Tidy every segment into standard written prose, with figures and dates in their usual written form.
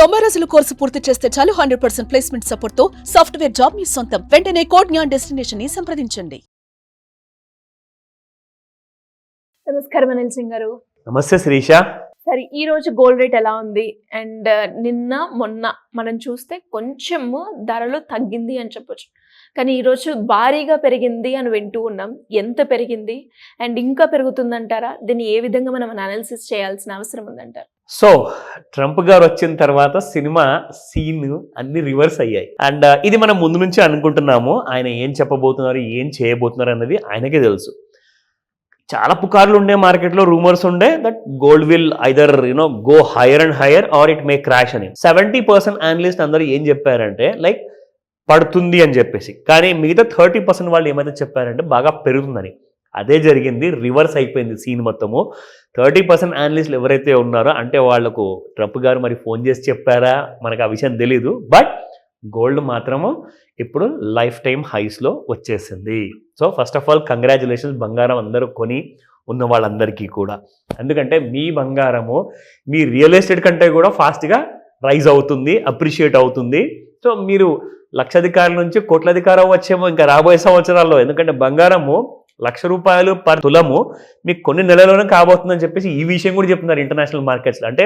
90 రోజుల కోర్సు పూర్తి చేస్తే చాలు 100% ప్లేస్మెంట్ సపోర్ట్ తో సాఫ్ట్వేర్ జాబ్ మీ సొంతం. వెంటనే కోడ్ జ్ఞాన్ డెస్టినేషన్ ని సంప్రదించండి. నమస్కారం అనిల్ సింగ్ గారు. నమస్తే శిరీష. సరే, ఈ రోజు గోల్డ్ రేట్ ఎలా ఉంది? అండ్ నిన్న మొన్న మనం చూస్తే కొంచెం ధరలు తగ్గింది అని చెప్పొచ్చు, కానీ ఈరోజు భారీగా పెరిగింది అని వింటూ ఉన్నాం. ఎంత పెరిగింది అండ్ ఇంకా పెరుగుతుందంటారా? దీన్ని ఏ విధంగా మనం అనాలిసిస్ చేయాల్సిన అవసరం ఉందంటారు? సో ట్రంప్ గారు వచ్చిన తర్వాత సినిమా సీన్ అన్ని రివర్స్ అయ్యాయి. అండ్ ఇది మనం ముందు నుంచి అనుకుంటున్నాము. ఆయన ఏం చెప్పబోతున్నారు, ఏం చేయబోతున్నారు అన్నది ఆయనకే తెలుసు. చాలా పుకార్లు ఉండే మార్కెట్లో, రూమర్స్ ఉండే that gold will either go higher and higher or it may crash అని. 70% అనలిస్ట్ అందరూ ఏం చెప్పారంటే లైక్ పడుతుంది అని చెప్పేసి, కానీ మిగతా 30% వాళ్ళు ఏమైతే చెప్పారంటే బాగా పెరుగుతుందని. అదే జరిగింది, రివర్స్ అయిపోయింది సీన్ మొత్తము. 30% అనలిస్టులు ఎవరైతే ఉన్నారో అంటే వాళ్లకు ట్రంప్ గారు మరి ఫోన్ చేసి చెప్పారా మనకు ఆ విషయం తెలీదు. బట్ గోల్డ్ మాత్రము ఇప్పుడు లైఫ్ టైం హైస్లో వచ్చేసింది. So first of all congratulations బంగారం అందరూ కొని ఉన్న వాళ్ళందరికీ కూడా. ఎందుకంటే మీ బంగారము మీ రియల్ ఎస్టేట్ కంటే కూడా ఫాస్ట్గా రైజ్ అవుతుంది, అప్రిషియేట్ అవుతుంది. సో మీరు లక్షాధికారుల నుంచి కోట్లాధికారం వచ్చేమో ఇంకా రాబోయే సంవత్సరాల్లో. ఎందుకంటే బంగారము ₹1,00,000 పర్ తులము మీకు కొన్ని నెలల్లోనే కాబోతుందని చెప్పేసి ఈ విషయం కూడా చెప్తున్నారు ఇంటర్నేషనల్ మార్కెట్స్లో. అంటే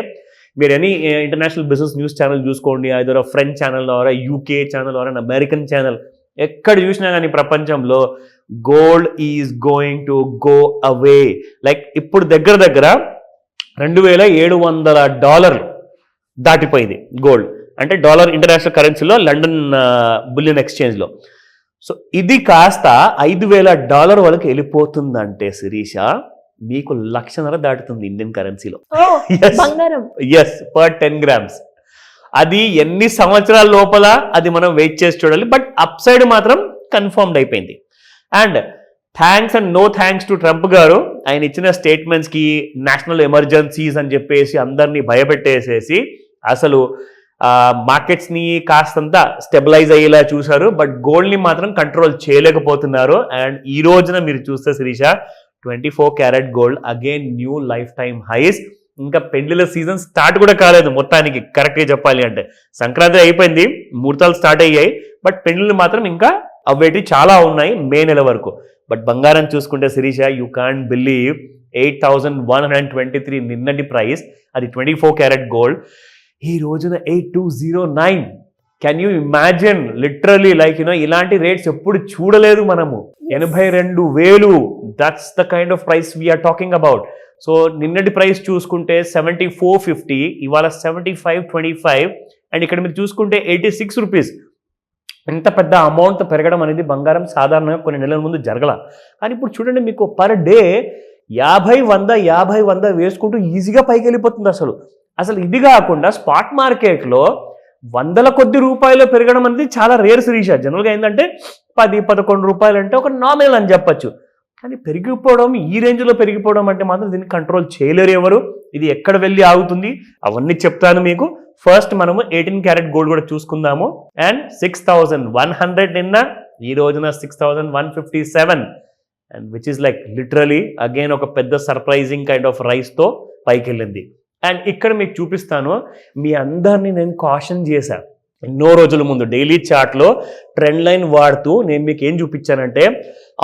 మీరు any international business news channel చూసుకోండి, either French channel or UK channel or an American channel, ఎక్కడ చూసినా కానీ ప్రపంచంలో gold is going to go away. Like ఇప్పుడు దగ్గర $2,700 దాటిపోయింది గోల్డ్. అంటే డాలర్ ఇంటర్నేషనల్ కరెన్సీలో లండన్ బులియన్ ఎక్స్చేంజ్లో. సో ఇది కాస్త $5,000 వరకు వెళ్ళిపోతుందంటే శిరీష మీకు 1,00,000 దాటుతుంది ఇండియన్ కరెన్సీలో. Yes, per 10 grams. అది ఎన్ని సంవత్సరాల లోపల అది మనం వెయిట్ చేసి చూడాలి. బట్ అప్ సైడ్ మాత్రం కన్ఫర్మ్డ్ అయిపోయింది. And thanks and no thanks to Trump garu. ఆయన ఇచ్చిన స్టేట్మెంట్స్కి నేషనల్ ఎమర్జెన్సీస్ అని చెప్పేసి అందరినీ భయపెట్టేసేసి అసలు మార్కెట్స్ని కాస్తంత స్టెబిలైజ్ అయ్యేలా చూశారు. బట్ గోల్డ్ని మాత్రం కంట్రోల్ చేయలేకపోతున్నారు. అండ్ ఈ రోజున మీరు చూస్తే Sirisha 24 carat gold again new lifetime highs. ఇంకా పెళ్లిల సీజన్ స్టార్ట్ కూడా కాలేదు మొత్తానికి, కరెక్ట్గా చెప్పాలి అంటే. సంక్రాంతి అయిపోయింది, ముహూర్తాలు స్టార్ట్ అయ్యాయి, బట్ పెళ్లిళ్ళు మాత్రం ఇంకా అవేటి చాలా ఉన్నాయి మే నెల వరకు. బట్ బంగారం చూసుకుంటే శిరీష యూ కాంట్ బిలీవ్ 8,123 నిన్నటి ప్రైస్, అది 24 క్యారెట్ గోల్డ్. ఈ రోజున 8,209. Can you imagine? Literally like ఇలాంటి రేట్స్ ఎప్పుడు చూడలేదు మనము. 82,000, that's the kind of price we are talking about. So నిన్నటి ప్రైస్ చూసుకుంటే 74.50, ఇవాళ 75.25. అండ్ ఇక్కడ మీరు చూసుకుంటే ₹86. ఎంత పెద్ద అమౌంట్ పెరగడం అనేది బంగారం సాధారణంగా కొన్ని నెలల ముందు జరగల. కానీ ఇప్పుడు చూడండి, మీకు పర్ డే 50-100 వేసుకుంటూ ఈజీగా పైకి వెళ్ళిపోతుంది. అసలు ఇది కాకుండా స్పాట్ మార్కెట్లో వందల కొద్ది రూపాయలు పెరగడం అనేది చాలా రేర్ శిరీష. జనరల్గా ఏంటంటే ₹10-11 అంటే ఒక నామినల్ అని చెప్పచ్చు. కానీ పెరిగిపోవడం, ఈ రేంజ్లో పెరిగిపోవడం అంటే మాత్రం దీన్ని కంట్రోల్ చేయలేరు ఎవరు. ఇది ఎక్కడ వెళ్ళి ఆగుతుంది అవన్నీ చెప్తాను మీకు. ఫస్ట్ మనము 18 క్యారెట్ గోల్డ్ కూడా చూసుకుందాము. అండ్ 6,100 నిన్న, ఈ రోజున 6,157. And which is like literally again ఒక పెద్ద సర్ప్రైజింగ్ కైండ్ ఆఫ్ రైస్తో పైకి వెళ్ళింది. అండ్ ఇక్కడ మీకు చూపిస్తాను, మీ అందరినీ నేను కాషన్ చేశాను ఎన్నో రోజుల ముందు డైలీ చార్ట్లో ట్రెండ్ లైన్ వాడుతూ. నేను మీకు ఏం చూపించానంటే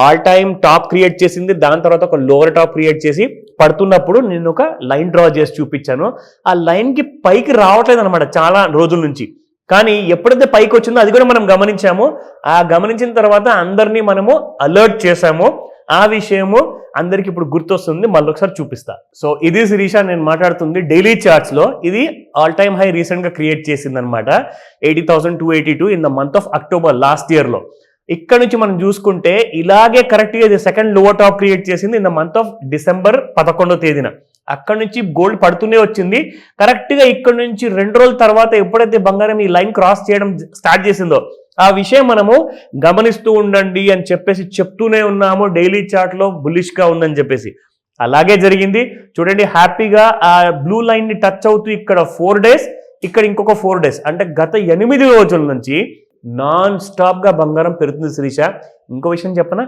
ఆల్ టైమ్ టాప్ క్రియేట్ చేసింది, దాని తర్వాత ఒక లోవర్ టాప్ క్రియేట్ చేసి పడుతున్నప్పుడు నేను ఒక లైన్ డ్రా చేసి చూపించాను. ఆ లైన్కి పైకి రావట్లేదు అనమాట చాలా రోజుల నుంచి. కానీ ఎప్పుడైతే పైకి వచ్చిందో అది కూడా మనం గమనించాము. ఆ గమనించిన తర్వాత అందరినీ మనము అలర్ట్ చేశాము. ఆ విషయము అందరికి ఇప్పుడు గుర్తొస్తుంది, మళ్ళీ ఒకసారి చూపిస్తా. సో ఇది శిరీష నేను మాట్లాడుతుంది డైలీ చార్ట్స్లో. ఇది ఆల్ టైమ్ హై రీసెంట్గా క్రియేట్ చేసింది అనమాట, 80,282 in the month of October last ఇయర్లో. ఇక్కడ నుంచి మనం చూసుకుంటే ఇలాగే కరెక్ట్గా ఇది సెకండ్ లోవర్ టాప్ క్రియేట్ చేసింది in the month of December 11వ తేదీన. అక్కడ నుంచి గోల్డ్ పడుతూనే వచ్చింది. కరెక్ట్గా ఇక్కడ నుంచి 2 రోజుల తర్వాత ఎప్పుడైతే బంగారం ఈ లైన్ క్రాస్ చేయడం స్టార్ట్ చేసిందో ఆ విషయం మనము గమనిస్తూ ఉండండి అని చెప్పేసి చెప్తూనే ఉన్నాము. డైలీ చార్ట్లో బుల్లిష్గా ఉందని చెప్పేసి అలాగే జరిగింది. చూడండి, హ్యాపీగా ఆ బ్లూ లైన్ని టచ్ అవుతూ ఇక్కడ 4 days, ఇక్కడ ఇంకొక 4 days, అంటే గత 8 రోజుల నుంచి నాన్ స్టాప్గా బంగారం పెరుగుతుంది శిరీష. ఇంకో విషయం చెప్పనా,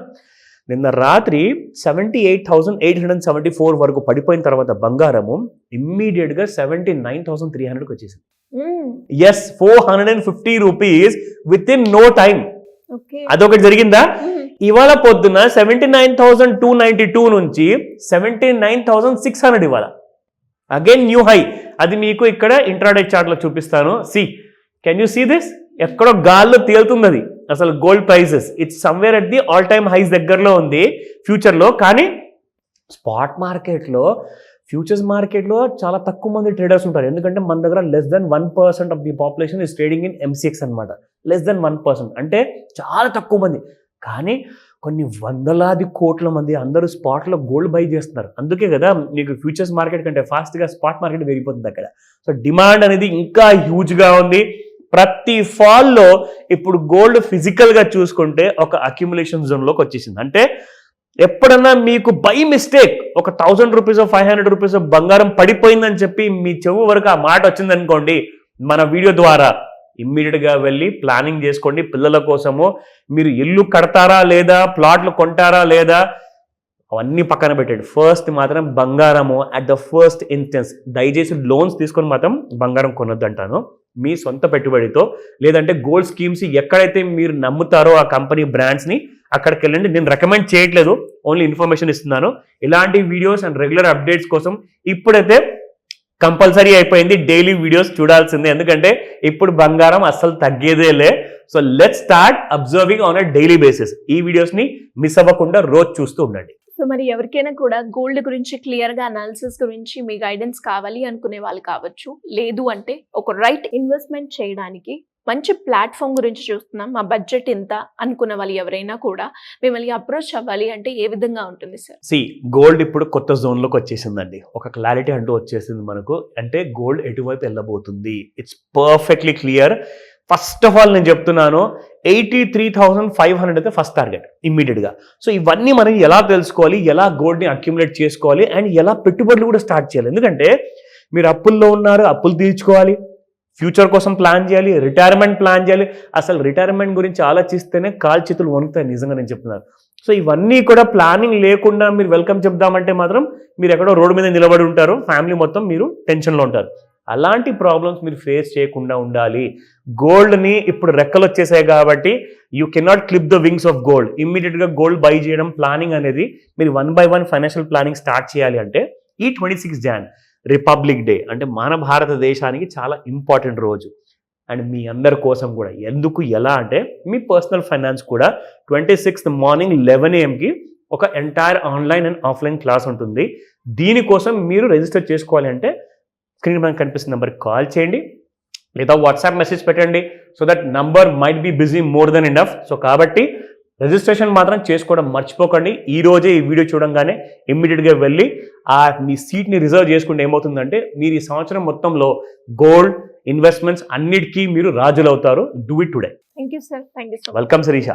నిన్న రాత్రి 78,874 వరకు పడిపోయిన తర్వాత బంగారము ఇమ్మీడియట్గా 79,300కి వచ్చేసింది. Yes 450 rupees within no time. Okay. అదొకటి జరిగిందా? ఇవాళ పొద్దున 79,292 నుంచి 79,600 ఇవాళ అగైన్ న్యూ హై. అది మీకు ఇక్కడ ఇంట్రాడే చార్ట్ లో చూపిస్తాను. Can you see this? ఎక్కడో గాల్లో తేలుతుంది అది అసలు gold prices. It's somewhere at the all time highs దగ్గరలో ఉంది ఫ్యూచర్ లో. కానీ స్పాట్ మార్కెట్లో, ఫ్యూచర్స్ మార్కెట్లో చాలా తక్కువ మంది ట్రేడర్స్ ఉంటారు. ఎందుకంటే మన దగ్గర less than 1% of the population is trading in MCX అనమాట. లెస్ దెన్ 1% అంటే చాలా తక్కువ మంది. కానీ కొన్ని వందలాది కోట్ల మంది అందరూ స్పాట్లో గోల్డ్ బై చేస్తున్నారు. అందుకే కదా మీకు ఫ్యూచర్స్ మార్కెట్ కంటే ఫాస్ట్గా స్పాట్ మార్కెట్ పెరిగిపోతుంది అక్కడ. సో డిమాండ్ అనేది ఇంకా హ్యూజ్గా ఉంది. ప్రతి ఫాల్లో ఇప్పుడు గోల్డ్ ఫిజికల్గా చూసుకుంటే ఒక అక్యుములేషన్ జోన్లోకి వచ్చేసింది. అంటే ఎప్పుడన్నా మీకు బై మిస్టేక్ ఒక 1000 రూపీస్ 500 రూపీస్ బంగారం పడిపోయిందని చెప్పి మీ చెవు వరకు ఆ మాట వచ్చిందనుకోండి మన వీడియో ద్వారా, ఇమ్మీడియట్గా వెళ్ళి ప్లానింగ్ చేసుకోండి పిల్లల కోసము. మీరు ఇల్లు కడతారా లేదా, ప్లాట్లు కొంటారా లేదా, అవన్నీ పక్కన పెట్టండి. ఫస్ట్ మాత్రం బంగారము అట్ ద ఫస్ట్ ఇన్స్టెన్స్. దయచేసి లోన్స్ తీసుకొని మాత్రం బంగారం కొనొద్దు అంటాను. మీ సొంత పెట్టుబడితో, లేదంటే గోల్డ్ స్కీమ్స్ ఎక్కడైతే మీరు నమ్ముతారో ఆ కంపెనీ బ్రాండ్స్ని అక్కడికి వెళ్ళండి. నేను రికమెండ్ చేయట్లేదు, ఓన్లీ ఇన్ఫర్మేషన్ ఇస్తున్నాను. ఇలాంటి వీడియోస్ అండ్ రెగ్యులర్ అప్డేట్స్ కోసం ఇప్పుడైతే కంపల్సరీ అయిపోయింది, డైలీ వీడియోస్ చూడాల్సిందే. ఎందుకంటే ఇప్పుడు బంగారం అస్సలు తగ్గేదేలే. So let's start observing on a daily basis. ఈ వీడియోస్ని మిస్ అవ్వకుండా రోజు చూస్తూ ఉండండి. సో మరి ఎవరికైనా కూడా గోల్డ్ గురించి క్లియర్గా అనాలిసిస్ గురించి మీ గైడెన్స్ కావాలి అనుకునే వాళ్ళు కావచ్చు, లేదు అంటే ఒక రైట్ ఇన్వెస్ట్మెంట్ చేయడానికి మంచి ప్లాట్ఫామ్ గురించి చూస్తున్నాం, మా బడ్జెట్ ఎంత అనుకున్న వాళ్ళు ఎవరైనా కూడా మిమ్మల్ని అప్రోచ్ అవ్వాలి అంటే ఏ విధంగా ఉంటుంది సార్? గోల్డ్ ఇప్పుడు కొత్త జోన్లోకి వచ్చేసిందండి. ఒక క్లారిటీ అంటూ వచ్చేసింది మనకు. అంటే గోల్డ్ ఎటువైపు వెళ్ళబోతుంది, it's perfectly clear. First of all నేను చెప్తున్నాను 83,500 అయితే ఫస్ట్ టార్గెట్ ఇమ్మీడియట్గా. సో ఇవన్నీ మనం ఎలా తెలుసుకోవాలి, ఎలా గోల్డ్ని అక్యుములేట్ చేసుకోవాలి అండ్ ఎలా పెట్టుబడులు కూడా స్టార్ట్ చేయాలి. ఎందుకంటే మీరు అప్పుల్లో ఉన్నారు, అప్పులు తీర్చుకోవాలి, ఫ్యూచర్ కోసం ప్లాన్ చేయాలి, రిటైర్మెంట్ ప్లాన్ చేయాలి. అసలు రిటైర్మెంట్ గురించి ఆలోచిస్తేనే కాలు చేతులు వణుకుతాయి, నిజంగా నేను చెప్తున్నాను. సో ఇవన్నీ కూడా ప్లానింగ్ లేకుండా మీరు వెల్కమ్ చెప్దామంటే మాత్రం మీరు ఎక్కడో రోడ్డు మీద నిలబడి ఉంటారు, ఫ్యామిలీ మొత్తం మీరు టెన్షన్లో ఉంటారు. అలాంటి ప్రాబ్లమ్స్ మీరు ఫేస్ చేయకుండా ఉండాలి. గోల్డ్ని ఇప్పుడు రెక్కలు వచ్చేసాయి కాబట్టి you cannot clip the wings of gold. ఇమ్మీడియట్గా గోల్డ్ బై చేయడం ప్లానింగ్ అనేది మీరు 1 by 1 ఫైనాన్షియల్ ప్లానింగ్ స్టార్ట్ చేయాలి అంటే ఈ 26 Jan రిపబ్లిక్ డే అంటే మన భారతదేశానికి చాలా ఇంపార్టెంట్ రోజు. అండ్ మీ అందరి కోసం కూడా. ఎందుకు, ఎలా అంటే మీ పర్సనల్ ఫైనాన్స్ కూడా 26th మార్నింగ్ 11 AM ఒక entire online and offline class ఉంటుంది. దీనికోసం మీరు రిజిస్టర్ చేసుకోవాలి అంటే స్క్రీన్ మీద కనిపిస్తున్న నెంబర్కి కాల్ చేయండి లేదా వాట్సాప్ మెసేజ్ పెట్టండి. So that number might be busy more than enough. So కాబట్టి రిజిస్ట్రేషన్ మాత్రం చేసుకోవడం మర్చిపోకండి. ఈ రోజే ఈ వీడియో చూడంగానే ఇమ్మీడియట్గా వెళ్ళి మీ సీట్ని రిజర్వ్ చేసుకుంటే ఏమవుతుందంటే మీరు ఈ సంవత్సరం మొత్తంలో గోల్డ్ ఇన్వెస్ట్మెంట్స్ అన్నిటికీ మీరు రాజులు అవుతారు. Do it today. Thank you sir. Thank you so much. Welcome Sirisha.